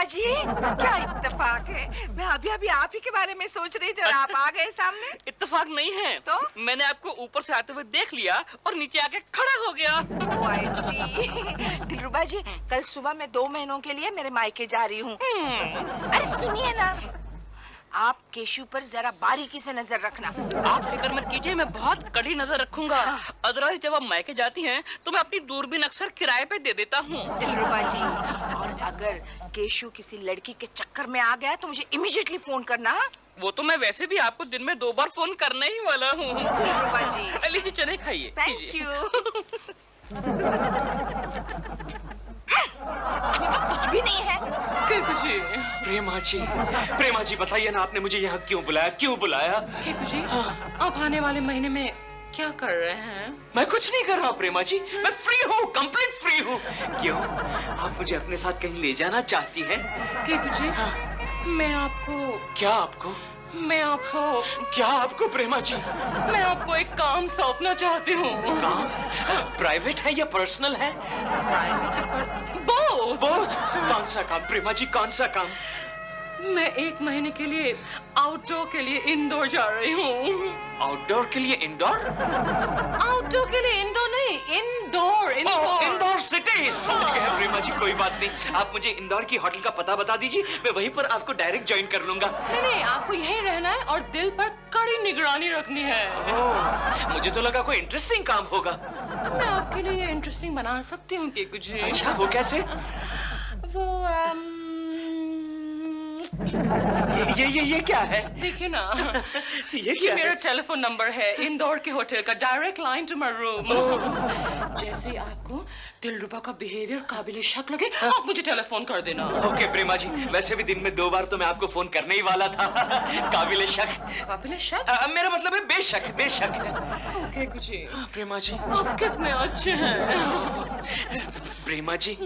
जी, क्या इत्तेफाक है। मैं अभी अभी आप ही के बारे में सोच रही थी और आप आ गए सामने। इत्तेफाक नहीं है तो मैंने आपको ऊपर से आते हुए देख लिया और नीचे आके खड़ा हो गया। ओह आई सी। दिलरुबा जी, कल सुबह मैं 2 महीनों के लिए मेरे मायके जा रही हूँ। अरे सुनिए ना, आप केशु पर जरा बारीकी से नजर रखना। आप फिक्र मत कीजिए, मैं बहुत कड़ी नजर रखूंगा। अदरवाइज जब आप मायके जाती हैं तो मैं अपनी दूरबीन अक्सर किराए पे दे देता हूँ। दिलरुबा जी, और अगर केशु किसी लड़की के चक्कर में आ गया तो मुझे इमीडिएटली फोन करना। वो तो मैं वैसे भी आपको दिन में 2 बार फोन करने ही वाला हूँ। दिलरुबा जी, लीजिए चने खाइए। Thank you. इसमें तो कुछ भी नहीं है। केकू जी, प्रेमा जी बताइए ना, आपने मुझे यहाँ क्यों बुलाया, क्यों बुलाया? केकू जी, आप आने वाले महीने में क्या कर रहे हैं? मैं कुछ नहीं कर रहा हूँ प्रेमा जी, मैं फ्री हूँ, कंप्लीट फ्री हूँ। क्यों, आप मुझे अपने साथ कहीं ले जाना चाहती हैं? केकू जी, मैं आपको प्रेमा जी? मैं आपको एक काम सौंपना चाहती हूँ। काम? प्राइवेट है या पर्सनल है? प्राइवेट है, बोथ। कौन सा काम प्रेमा जी, कौन सा काम? मैं 1 महीने के लिए आउटडोर के लिए इंदौर जा रही हूँ। आउटडोर के लिए इंडोर? आउटडोर के लिए इंदौर नहीं, इंदौर। इंदौर सिटी। समझ गए प्रेमा जी, कोई बात नहीं। आप मुझे इंदौर की होटल का पता बता दीजिए, मैं वहीं पर आपको डायरेक्ट ज्वाइन कर लूंगा। नहीं, आपको यहीं रहना है और दिल पर कड़ी निगरानी रखनी है। ओह, मुझे तो लगा कोई इंटरेस्टिंग काम होगा। मैं आपके लिए इंटरेस्टिंग बना सकती हूँ केकू जी। अच्छा, वो कैसे? वो ये क्या है? देखिए ना, ये मेरा टेलीफोन नंबर है इंदौर के होटल का, direct line to my room. जैसे ही आपको दिलरुबा का बिहेवियर काबिले शक लगे, आप मुझे टेलीफोन कर देना। ओके प्रेमा जी, वैसे भी दिन में 2 बार तो मैं आपको फोन करने ही वाला था। काबिले शक? मेरा मतलब है बेशक। ओके कुछ प्रेमा जी, आप कितने अच्छे हैं। प्रेमा जी,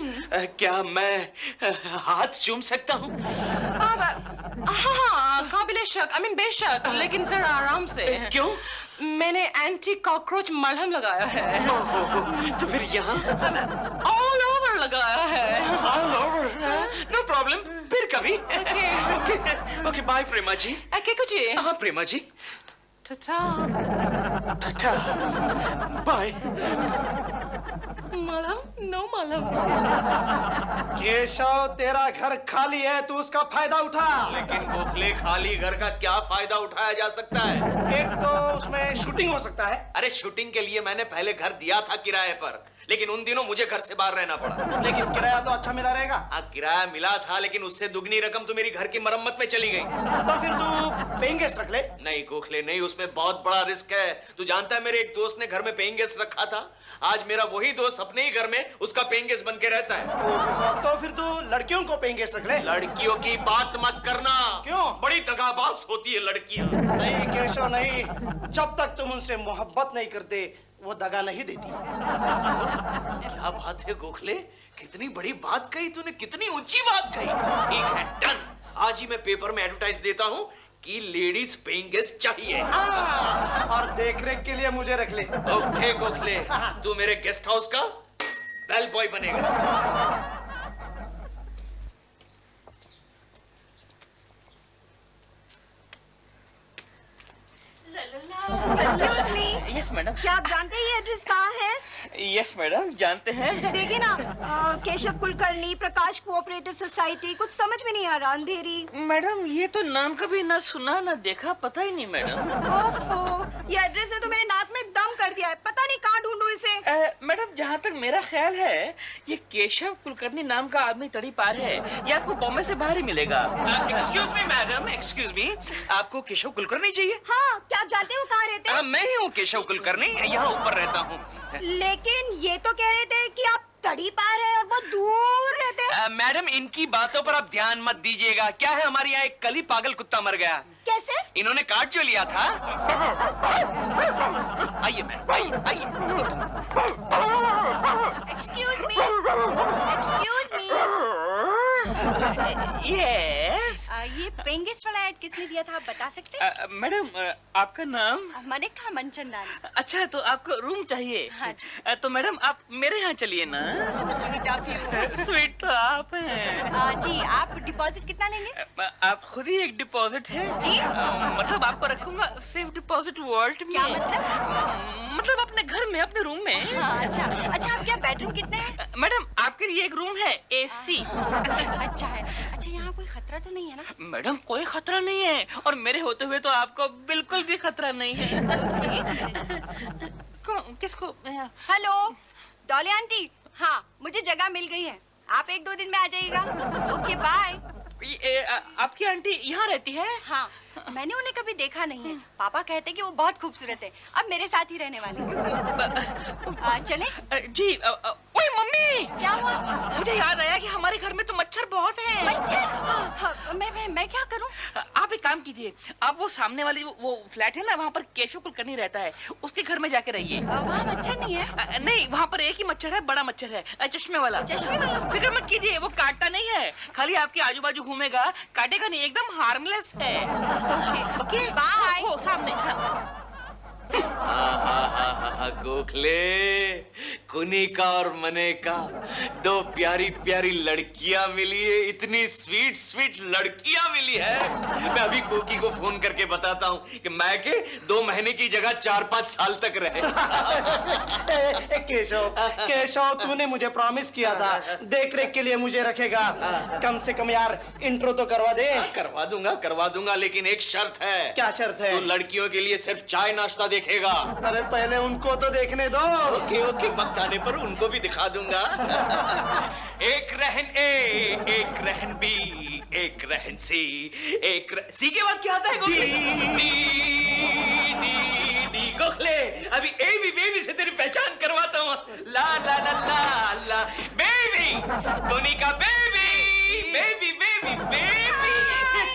क्या मैं हाथ चूम सकता हूँ? हाँ, काबिले शक, बेशक, लेकिन जरा आराम से। क्यों? मैंने एंटी कॉकरोच मलहम लगाया है। तो फिर यहाँ ऑल ओवर लगाया है। All over? नो प्रॉब्लम, फिर कभी। ओके बाय प्रेमा जी। कुछ हाँ प्रेमा जी, टाटा बाय। मलहम नो मलहम। केशव, तेरा घर खाली है, तू उसका फायदा उठा। लेकिन गोखले, खाली घर का क्या फायदा उठाया जा सकता है? एक तो उसमें शूटिंग हो सकता है। अरे शूटिंग के लिए मैंने पहले घर दिया था किराए पर, लेकिन उन दिनों मुझे घर से बाहर रहना पड़ा। लेकिन किराया तो अच्छा मिला रहेगा। हाँ, किराया मिला था, लेकिन उससे दुगनी रकम तो मेरी घर की मरम्मत में चली गई। तो फिर तू पेइंग गेस्ट रख ले। नहीं गोखले नहीं, उसमें बहुत बड़ा रिस्क है। तू जानता है, मेरे एक दोस्त ने घर में पेइंग गेस्ट रखा था। आज मेरा वही दोस्त अपने ही घर में उसका पेइंग गेस्ट बन के रहता है। तो फिर तू लड़कियों को पेइंग गेस्ट रख ले। लड़कियों की बात मत करना। क्यों? बड़ी दगाबाज होती है लड़कियां। नहीं केशव नहीं, जब तक तुम उनसे मोहब्बत नहीं करते वो दगा नहीं देती। क्या बात है गोखले, कितनी बड़ी बात कही तूने, कितनी ऊंची बात कही। ठीक है, डन। आज ही मैं पेपर में एडवर्टाइज देता हूँ कि लेडीज पेइंग गेस्ट चाहिए। और देखरेख के लिए मुझे रख ले। ओके गोखले, तू मेरे गेस्ट हाउस का बेल बॉय बनेगा। Excuse me, yes madam. क्या आप जानते हैं ये एड्रेस कहाँ है? यस मैडम, जानते हैं। देखिए ना, केशव कुलकर्णी प्रकाश कोऑपरेटिव सोसाइटी, कुछ समझ में नहीं आ रहा। अंधेरी। मैडम, ये तो नाम कभी ना सुना ना देखा, पता ही नहीं मैडम। ओफो, ये एड्रेस ने तो मेरे नाक में दम कर दिया है, पता नहीं कहाँ ढूंढूं इसे। मैडम, जहाँ तक मेरा ख्याल है, ये केशव कुलकर्णी नाम का आदमी तड़ी पार है। ये आपको बॉम्बे से बाहर ही मिलेगा। Excuse me madam, excuse me, आपको केशव कुलकर्णी चाहिए? हाँ, क्या आप जानते हैं वो कहाँ रहते हैं? मैं ही हूँ केशव कुलकर्णी, यहाँ ऊपर रहता हूँ। लेकिन ये तो कह रहे थे कि आप तड़ी पार है और बहुत दूर रहते हैं। मैडम, इनकी बातों पर आप ध्यान मत दीजिएगा। क्या है, हमारे यहाँ एक कल ही पागल कुत्ता मर गया। कैसे? इन्होंने काट जो लिया था। आइए मैडम, आइए। Excuse me, excuse me. Yes. ये पेइंग गेस्ट वाला ऐड किसने किसने दिया था, आप बता सकते हैं? मैडम आपका नाम? मनिका मनचंदानी। अच्छा, तो आपको रूम चाहिए? हाँ तो मैडम आप मेरे यहाँ चलिए ना। Sweet of you. स्वीट तो आप हैं। जी, आप डिपॉजिट कितना लेंगे? आप खुद ही एक डिपॉजिट है जी? मतलब आपको रखूंगा सेफ डिपॉजिट वॉल्ट में। क्या मतलब? मतलब अपने घर में, अपने रूम में। हाँ, अच्छा अच्छा। आपके यहाँ बेडरूम कितने हैं? मैडम आपके लिए एक रूम है AC। अच्छा है। अच्छा, यहाँ कोई खतरा तो नहीं है ना? मैडम कोई खतरा नहीं है, और मेरे होते हुए तो आपको बिल्कुल भी खतरा नहीं है। किसको? Hello Dolly aunty. हाँ, मुझे जगह मिल गई है, आप 1-2 दिन में आ जाइएगा। Okay bye. आपकी आंटी यहाँ रहती है? हाँ, मैंने उन्हें कभी देखा नहीं है। पापा कहते हैं कि वो बहुत खूबसूरत है, अब मेरे साथ ही रहने वाले हैं। चले? जी। ओए मम्मी, क्या हुआ? मुझे याद आया कि हमारे घर में तो मच्छर बहुत हैं। मच्छर? हाँ, मैं क्या करूं? आप एक काम कीजिए, आप वो सामने वाली वो फ्लैट है ना, वहाँ पर केशव कुलकर्णी रहता है, उसके घर में जाके रहिए। वहाँ मच्छर नहीं है? नहीं, वहाँ पर एक ही मच्छर है, बड़ा मच्छर है, चश्मे वाला। चश्मे वाला? फिक्र मत कीजिए, वो काटता नहीं है, खाली आपके आजू बाजू घूमेगा, काटेगा नहीं, एकदम हार्मलेस है। Okay bye. वो सामने। गोखले, कुनिका और मनेका, दो प्यारी प्यारी लड़कियां मिली है, इतनी स्वीट स्वीट लड़कियां मिली है। मैं अभी कोकी को फोन करके बताता हूँ कि मैं के 2 महीने की जगह 4-5 साल तक रहे। केशव, केशव, तूने मुझे प्रॉमिस किया था देख रेख के लिए मुझे रखेगा। कम से कम यार इंट्रो तो करवा दे। करवा दूंगा, लेकिन एक शर्त है। क्या शर्त है? तो लड़कियों के लिए सिर्फ चाय नाश्ता देखेगा। अरे पहले उनको तो देखने दो। ओके, वक्त आने पर उनको भी दिखा दूंगा। एक रहन A, एक रहन B, एक रहन C, C के बाद क्या आता है गोखले? डी गोखले, अभी बेबी से तेरी पहचान करवाता हूँ। ला ला ला ला ला baby, Konika baby,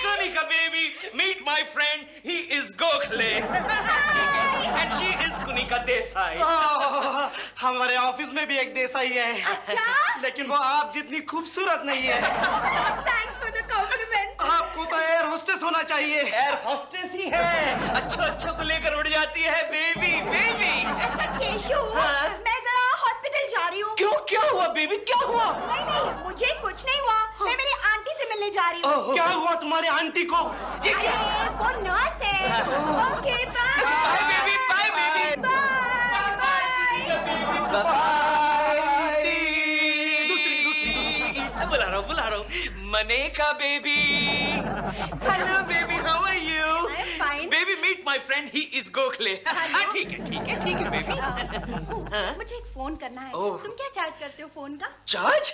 Konika baby, meet my friend, he is Gokhale and she is Kunika Desai. हमारे ऑफिस में भी एक देसाई है। अच्छा? लेकिन वो आप जितनी खूबसूरत नहीं है। Thanks for the compliment. आपको तो एयर होस्टेस होना चाहिए। एयर होस्टेस ही है, अच्छों को लेकर उड़ जाती है बेबी। अच्छा केशव, हाँ? मैं जरा हॉस्पिटल जा रही हूँ। क्यों, क्या हुआ बेबी, क्या हुआ? नहीं, मुझे कुछ नहीं हुआ। मैं मेरी आंटी से मिलने जा रही हूँ। क्या हुआ तुम्हारी आंटी को? जी क्या? अरे, वो नर्स है। Okay bye. Bye baby, bye baby, दूसरी बुला रहा हूँ Maneka baby. Hello baby, how are you? I am fine. Baby, meet my friend, he is Gokhale. ठीक है बेबी। मुझे एक फोन करना है। ओह। तुम क्या चार्ज करते हो फोन का? चार्ज?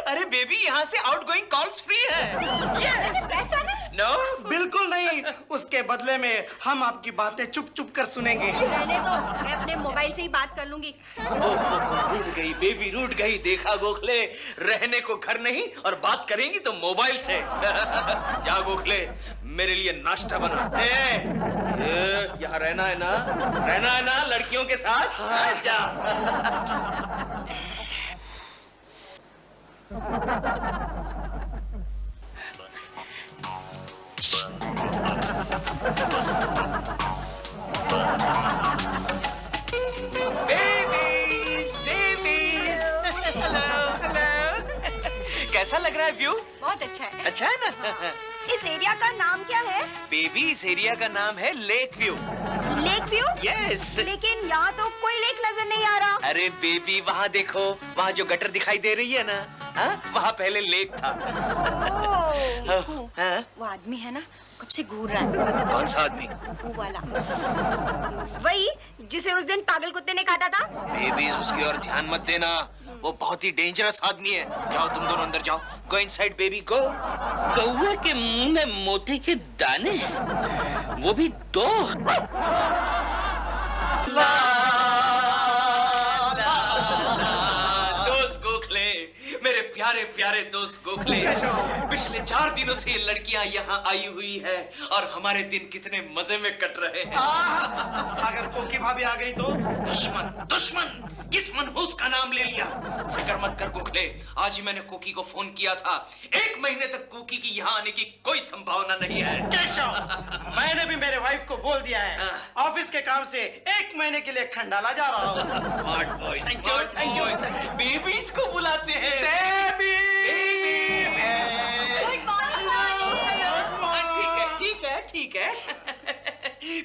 अरे बेबी, यहाँ से आउटगोइंग कॉल्स फ्री है। पैसा नहीं? नो, बिल्कुल नहीं। उसके बदले में हम आपकी बातें चुप चुप कर सुनेंगे। रहने दो, मैं अपने मोबाइल से ही बात कर लूंगी। रूठ गई बेबी, रूठ गई। देखा गोखले, रहने को घर नहीं और बात करेंगी तो मोबाइल से। जा गोखले, मेरे लिए नाश्ता बना। यहाँ रहना है ना लड़कियों के साथ? जा। कैसा लग रहा है व्यू? बहुत अच्छा है। अच्छा है ना? इस एरिया का नाम क्या है? बेबी, इस एरिया का नाम है lake view. Lake view? Yes. लेकिन यहाँ तो कोई लेक नजर नहीं आ रहा। अरे बेबी, वहाँ देखो, वहाँ जो गटर दिखाई दे रही है ना, वहाँ पहले लेक था। हाँ? वो आदमी है ना, कब से घूर रहा है। कौन सा आदमी? वो वाला, वही जिसे उस दिन पागल कुत्ते ने काटा था। बेबी, उसकी ओर ध्यान मत देना, वो बहुत ही डेंजरस आदमी है। जाओ तुम दोनों अंदर जाओ। गो इनसाइड बेबी, गो। कौवा के मुंह में मोती के दाने, वो भी 2। दोस्त गोखले, मेरे प्यारे प्यारे हमारे दोस्त गोखले, पिछले 4 दिनों से ये लड़कियां यहाँ आई हुई है और हमारे दिन कितने मजे में कट रहे हैं। अगर कोकी भाभी आ गई तो? दुश्मन दुश्मन, किस मनहूस का नाम ले लिया? फिक्र मत कर गोखले, आज ही मैंने कोकी को फोन किया था। 1 महीने तक कोकी की यहाँ आने की कोई संभावना नहीं है। केशव, मैंने भी मेरे वाइफ को बोल दिया है, ऑफिस के काम से 1 महीने के लिए खंडाला जा रहा हूँ। Smart boy, smart thank you, boy. Babies को बुलाते हैं। Baby, good morning. ठीक है, ठीक है।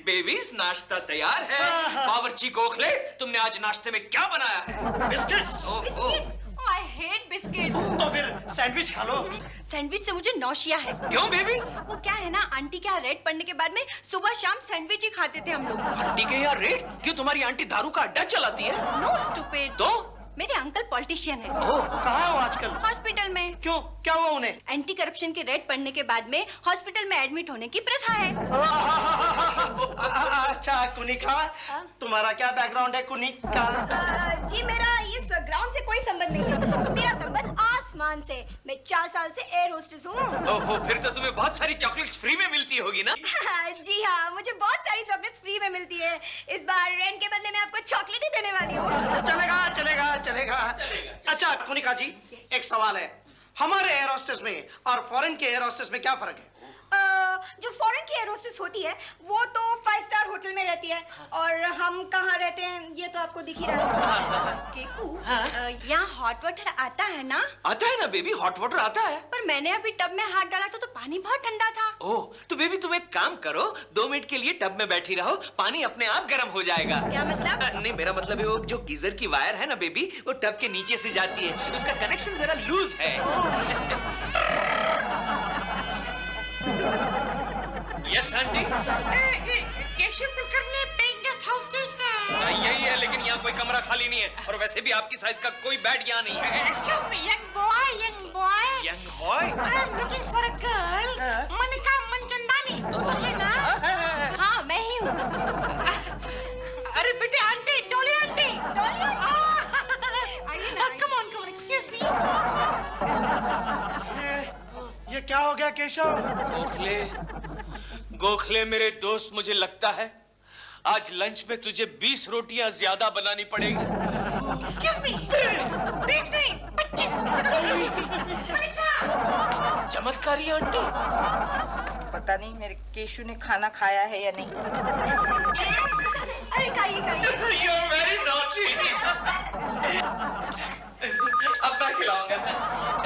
बेबीज, नाश्ता तैयार है। बावर्ची गोखले, तुमने आज नाश्ते में क्या बनाया है? Biscuits. Biscuits? I hate biscuits. तो फिर सैंडविच खा लो। सैंडविच से मुझे नौशिया है। क्यों बेबी? वो क्या है ना, आंटी के यहाँ रेड पड़ने के बाद में सुबह शाम सैंडविच ही खाते थे हम लोग। आंटी के यहाँ रेड? क्यों, तुम्हारी आंटी दारू का अड्डा चलाती है? No stupid. तो मेरे अंकल पॉलिटिशियन है। ओह, कहाँ है वो आजकल? हॉस्पिटल में। क्यों, क्या हुआ उन्हें? एंटी करप्शन की रेड पड़ने के बाद में हॉस्पिटल में एडमिट होने की प्रथा है। अच्छा कुनिका, तुम्हारा क्या बैकग्राउंड है कुनिका? जी मेरा इस ग्राउंड से कोई संबंध नहीं है, मेरा संबंध आसमान से। मैं 4 साल से एयर होस्टेस हूँ। ओहो, फिर तो तुम्हें बहुत सारी चॉकलेट्स फ्री में मिलती होगी ना? जी हाँ, मुझे बहुत सारी चॉकलेट्स फ्री में मिलती है। इस बार रेंट के बदले मैं आपको चॉकलेट ही देने वाली हूँ। चलेगा चलेगा चलेगा। अच्छा कुनिका जी, एक सवाल है, हमारे एयर होस्टेस में और फॉरेन के एयर होस्टेस में क्या फर्क है? जो फॉरेन की एयर होस्टेस होती है वो तो 5 स्टार होटल में रहती है, और हम कहाँ रहते हैं ये तो आपको दिख ही रहा है। केकू, यहाँ हॉट वाटर आता है ना? आता है ना बेबी, हॉट वाटर आता है। पर मैंने अभी टब में हाथ डाला था तो पानी बहुत ठंडा था। ओह, तो बेबी तुम एक काम करो, 2 मिनट के लिए टब में बैठी रहो, पानी अपने आप गर्म हो जाएगा। क्या मतलब? नहीं, मेरा मतलब है वो जो गीजर की वायर है ना बेबी, वो टब के नीचे से जाती है, उसका कनेक्शन जरा लूज है। Yes aunty. Keshav Kulkarni paying guest house से है। यही है, लेकिन यहाँ कोई कमरा खाली नहीं है, और वैसे भी आपकी साइज का कोई बेड यहाँ नहीं है। Excuse me, young boy. Young boy? I am looking for a girl. Manika Manchandani, वो है ना? हाँ, मैं ही हूँ। अरे बेटे, aunty, Dolly aunty. Come on, excuse me. ये क्या हो गया केशव? गोखले मेरे दोस्त, मुझे लगता है आज लंच में तुझे 20 रोटियां ज्यादा बनानी पड़ेगी। एक्सक्यूज मी, 20 नहीं, 25। चमत्कारी आंटी। पता नहीं मेरे केशु ने खाना खाया है या नहीं। अरे खाइए खाइए। You're very naughty। अब मैं खिलाऊंगा।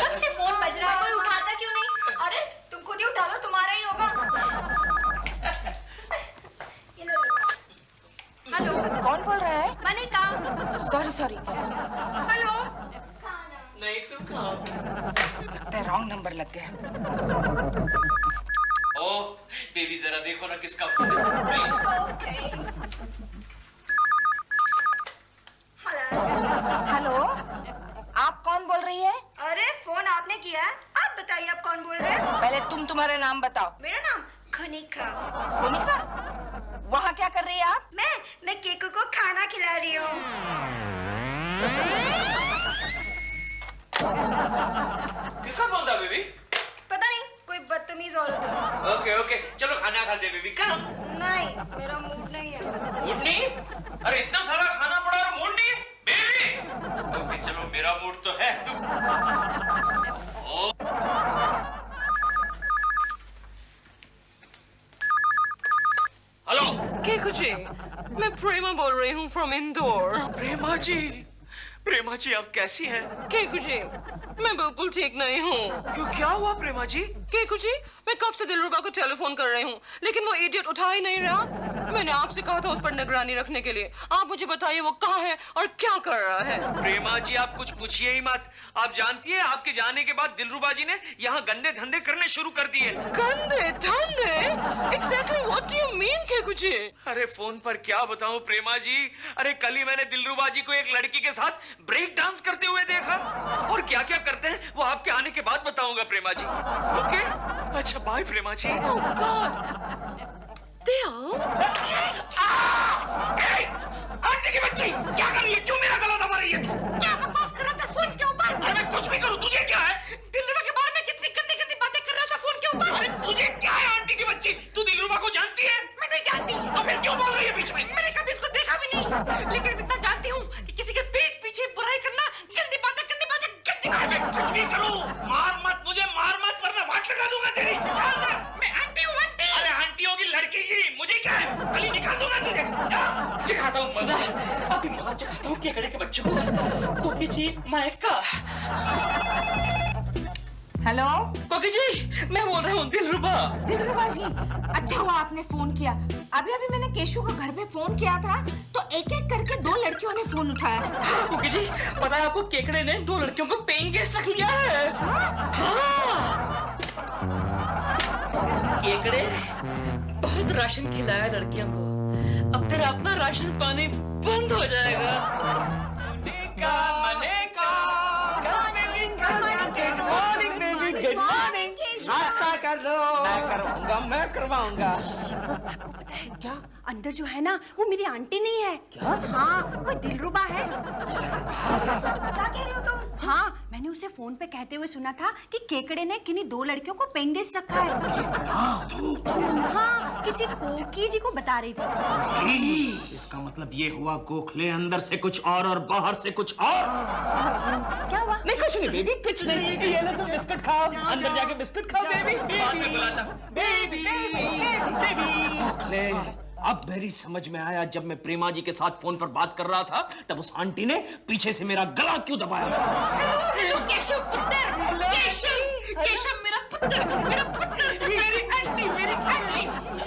कब से फोन बज रहा है, कोई उठाता क्यों नहीं? अरे तुम खुद ही उठा लो, तुम्हारा ही होगा। ये लो। हेलो, कौन बोल रहा है? मनिका। सॉरी। हेलो। नहीं, तुम खाओ। लगता है रॉन्ग नंबर लग गया। ओह बेबी, जरा देखो ना किसका फोन है, प्लीज। हेलो, आप कौन बोल रही है? अरे फोन आपने किया है, आप बताइए आप कौन बोल रहे हैं? पहले तुम्हारा नाम बताओ। मेरा नाम खनिका। कोनिका, वहाँ क्या कर रही है आप? मैं केकू को खाना खिला रही हूँ। किसका फोन था बेबी? पता नहीं, कोई बदतमीज औरत है। ओके, चलो खाना खाते बेबी। कम। नहीं, मेरा मूड नहीं है। मूड नहीं? अरे इतना सारा खाना पड़ा और मूड नहीं बेबी? ओके चलो, मेरा मूड तो है। हेलो केकू जी, मैं प्रेमा बोल रही हूँ फ्रॉम इंदौर। प्रेमा जी आप कैसी हैं? केकू जी, मैं बिल्कुल ठीक नहीं हूँ। क्यों, क्या हुआ प्रेमा जी? केकू जी, मैं कब से दिलरुबा को टेलीफोन कर रही हूँ, लेकिन वो इडियट उठा ही नहीं रहा। मैंने आपसे कहा था उस पर निगरानी रखने के लिए। आप मुझे बताइए वो कहाँ है और क्या कर रहा है। प्रेमा जी आप कुछ पूछिए ही मत। आप जानती है आपके जाने के बाद दिलरुबा जी ने यहाँ गंदे धंधे करने शुरू कर दिए। गंदे धंधे? Exactly what do you mean, Keku जी? अरे फोन पर क्या बताऊं प्रेमा जी, अरे कल ही मैंने दिलरुबा जी को एक लड़की के साथ ब्रेक डांस करते हुए देखा, और क्या क्या करते हैं वो आपके आने के बाद बताऊंगा प्रेमा जी। ओके, अच्छा बाय प्रेमा जी। Oh God! दिल? आंटी की बच्ची क्या कर रही है? क्यों मेरा गला दबा रही है? क्या बकवास कर रहा था फोन के ऊपर? अरे मैं कुछ भी करूं, तुझे क्या है? चखाता हूँ मजा, अभी मजा चखाता हूँ केकड़े के बच्चों को। कोकी जी मायका। हेलो कोकी जी, मैं बोल रहा हूँ दिलरुबा। दिलरुबा जी, अच्छा हुआ आपने फोन किया। अभी अभी मैंने केशु को घर पे फोन किया था तो एक एक करके 2 लड़कियों ने फोन उठाया। हाँ, कोकी जी, पता है आपको केकड़े ने 2 लड़कियों को पेइंग गेस्ट रख लिया है। हाँ। केकड़े बहुत राशन खिलाया लड़कियों को, अब तेरा अपना राशन पानी बंद हो जाएगा। Good morning. नाश्ता कर लो। मैं करवाऊंगा, मैं करवाऊंगा। आपको पता है क्या, अंदर जो है ना वो मेरी आंटी नहीं है। क्या? हाँ, वो दिलरुबा है। क्या कह रहे हो तुम? हाँ, मैंने उसे फोन पे कहते हुए सुना था कि केकड़े ने किन्हीं 2 लड़कियों को पेइंग गेस्ट रखा है। हाँ, किसी कोकी जी को बता रही थी। इसका मतलब ये हुआ गोखले अंदर से कुछ और बाहर से कुछ और। क्या हुआ? नहीं कुछ नहीं बेबी, कुछ नहीं। ये लो तुम बिस्कुट खाओ, अंदर जाके बिस्कुट खाओ बेबी। Baby baby. गोखले, अब मेरी समझ में आया, जब मैं प्रेमा जी के साथ फोन पर बात कर रहा था तब उस आंटी ने पीछे से मेरा गला क्यों दबाया था। केशव पुत्र, केशव मेरा पुत्र, मेरी आंटी,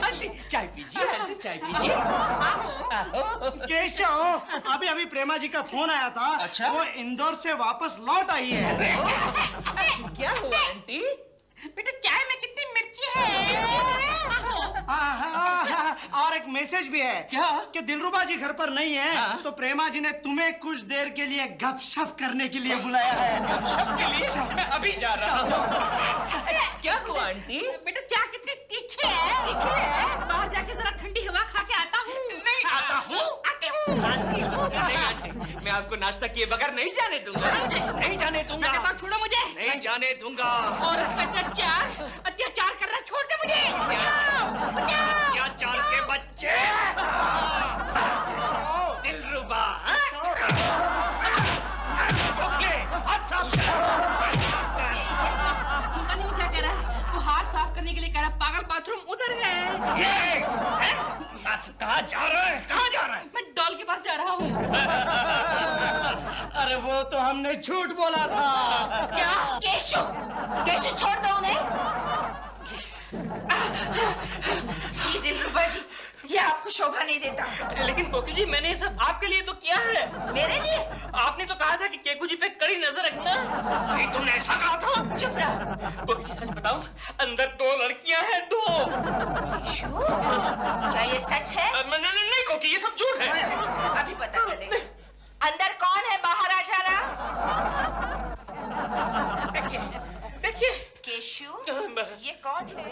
आंटी चाय पीजिए, आंटी चाय पीजिए। केशव, अभी अभी प्रेमा जी का फोन आया था। अच्छा? वो इंदौर से वापस लौट आई है। क्या हुआ आंटी? बेटा चाय में कितनी मिर्ची है? और एक मैसेज भी है। क्या? कि दिलरुबा जी घर पर नहीं है, तो प्रेमा जी ने तुम्हें कुछ देर के लिए गपशप करने के लिए बुलाया है। गपशप के लिए? मैं अभी जा रहा हूँ। क्या हुआ आंटी? बेटा चाय कितनी तीखी है? बाहर जाके जरा ठंडी हवा खा के आता हूँ। नहीं आता हूँ, आती हूँ। नहीं आंटी, मैं आपको नाश्ता किए बगैर नहीं जाने दूंगा। नहीं जाने दूंगा। मैं कहता हूँ छोड़ो मुझे। नहीं जाने दूंगा। और अत्याचार कर रहा, छोड़ दे मुझे। अत्याचार के बच्चे। दिलरुबा, गोखले, हाथ साफ कर। सुनता नहीं वो क्या कह रहा है? वो हाथ साफ करने के लिए कह रहा, पागल बाथरूम उधर है। कहाँ जा रहा है? कहाँ जा रहा है? मैं डॉल के पास जा रहा हूँ। अरे वो तो हमने झूठ बोला था। क्या? केशु, केशु छोड़ दो उन्हें। जी दिलरुबा जी, ये आपको शोभा नहीं देता। लेकिन कोकी जी, मैंने ये सब आपके लिए तो किया है। मेरे लिए? आपने तो कहा था कि केकू जी पे कड़ी नजर रखना। नहीं, तुमने ऐसा कहा था? चुप रहो। कोकी जी सच बताओ, अंदर 2 लड़कियां हैं, 2। केशु, क्या ये सच है? नहीं कोकी, ये सब झूठ है। अभी पता चलेगा। अंदर कौन है, बाहर आ जाना। देखिए केशु, ये कौन है?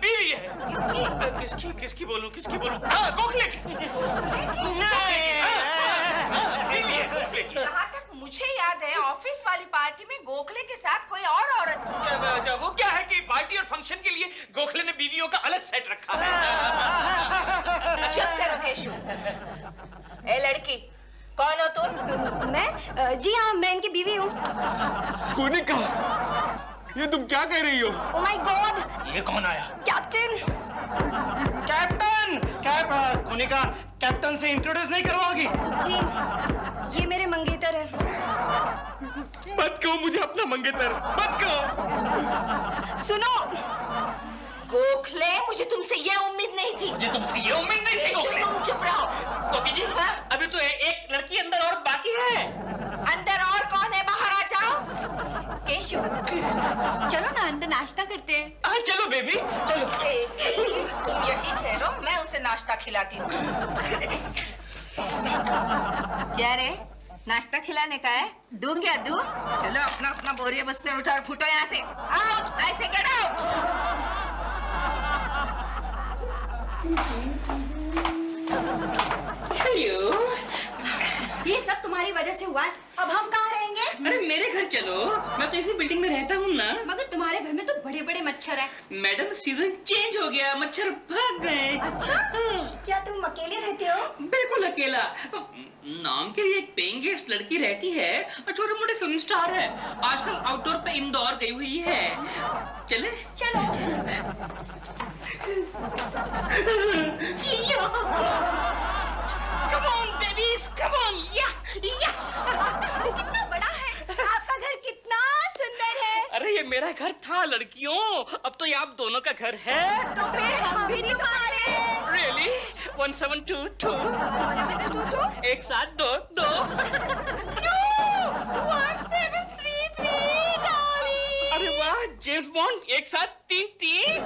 बीवी है। किसकी बोलूं? हाँ, गोखले की। जहाँ तक मुझे याद है, ऑफिस वाली पार्टी में गोखले के साथ कोई और औरत थी। वो क्या है कि पार्टी और फंक्शन के लिए गोखले ने बीवियों का अलग सेट रखा है। चुप करो केशु। ए लड़की, कौन हो तुम? मैं? जी हाँ, मैं इनकी बीवी हूँ। कोनिका, ये तुम क्या कह रही हो? Oh my God! ये कौन आया? कैप्टन! कोनिका, कैप्टन से इंट्रोड्यूस नहीं करवाओगी? जी, ये मेरे मंगेतर है। मत कहो मुझे अपना मंगेतर, मत कहो। सुनो, गोखले, मुझे तुमसे ये उम्मीद नहीं थी। मुझे तुमसे ये उम्मीद नहीं थी। केशु, तुम चुप रहो। कोकी जी, अभी तो एक लड़की अंदर और बाकी है। अंदर और कौन है, बाहर आ जाओ। केशु, चलो ना अंदर नाश्ता करते हैं। हाँ चलो बेबी, चलो। तुम यही ठहरो, मैं उसे नाश्ता खिलाती हूँ। क्या रे, नाश्ता खिलाने का है? दूं क्या दूं? चलो अपना अपना बोरिया बस्ते उठा और फूटो यहाँ से। आउट, ऐसे गेट आउट। हेलो। ये सब तुम्हारी वजह से हुआ है। अब हम कहाँ रहेंगे? अरे मेरे घर चलो, मैं तो इसी बिल्डिंग में रहता हूँ ना। मगर तुम्हारे घर में तो बड़े बड़े मच्छर हैं। मैडम, सीजन चेंज हो गया, मच्छर भाग गए। अच्छा? क्या तुम अकेले रहते हो? बिल्कुल अकेला। नाम के लिए एक पेइंग गेस्ट लड़की रहती है और छोटे मोटे फिल्म स्टार है। आजकल आउटडोर पे इंदौर गई हुई है। चले? चलो। लड़कियों, अब तो ये आप दोनों का घर है। तो फिर हम भी तुम्हारे। Really? 1722? 1722? एक साथ दो दो। 1733 darling। अरे वाह, जेम्स बॉन्ड, एक साथ तीन तीन।